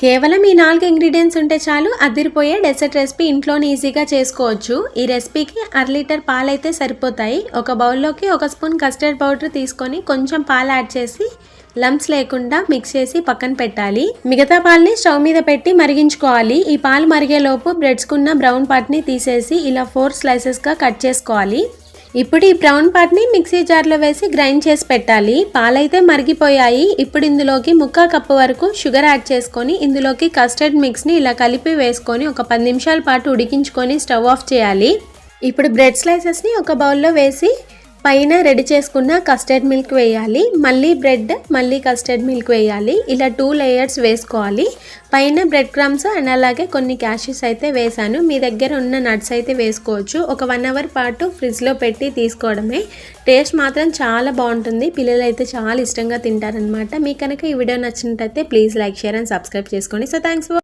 కేవలం ఈ 4 ఇంగ్రీడియంట్స్ ఉంటే చాలు అదిరిపోయే డెసర్ట్ రెసిపీ ఇంట్లోనే ఈజీగా చేసుకోవచ్చు. ఈ రెసిపీకి 1/2 లీటర్ పాలు అయితే సరిపోతాయి. ఒక బౌల్లోకి 1 స్పూన్ కస్టర్డ్ పౌడర్ తీసుకొని కొంచెం పాలు యాడ్ చేసి లంప్స్ లేకుండా మిక్స్ చేసి పక్కన పెట్టాలి. మిగతా పాలని స్టవ్ మీద పెట్టి మరిగించుకోవాలి. ఈ పాలు మరిగేలోపు బ్రెడ్స్కున్న బ్రౌన్ పార్ట్ని తీసేసి ఇలా 4 స్లైసెస్గా కట్ చేసుకోవాలి. ఇప్పుడు ఈ బ్రౌన్ పార్ట్ని మిక్సీ జార్లో వేసి గ్రైండ్ చేసి పెట్టాలి. పాలైతే మరిగిపోయాయి. ఇప్పుడు ఇందులోకి 1/4 కప్పు వరకు షుగర్ యాడ్ చేసుకొని ఇందులోకి కస్టర్డ్ మిక్స్ని ఇలా కలిపి వేసుకొని ఒక 10 నిమిషాల పాటు ఉడికించుకొని స్టవ్ ఆఫ్ చేయాలి. ఇప్పుడు బ్రెడ్ స్లైసెస్ని ఒక బౌల్లో వేసి పైన రెడీ చేసుకున్న కస్టర్డ్ మిల్క్ వేయాలి. మళ్ళీ బ్రెడ్, మళ్ళీ కస్టర్డ్ మిల్క్ వేయాలి. ఇలా 2 లేయర్స్ వేసుకోవాలి. పైన బ్రెడ్ క్రమ్స్ అండ్ అలాగే కొన్ని క్యాష్యూస్ అయితే వేసాను. మీ దగ్గర ఉన్న నట్స్ అయితే వేసుకోవచ్చు. ఒక 1 అవర్ పాటు ఫ్రిడ్జ్లో పెట్టి తీసుకోవడమే. టేస్ట్ మాత్రం చాలా బాగుంటుంది. పిల్లలు అయితే చాలా ఇష్టంగా తింటారనమాట. మీకు కనుక ఈ వీడియో నచ్చినట్టయితే please like, share and subscribe చేసుకోండి. So thanks for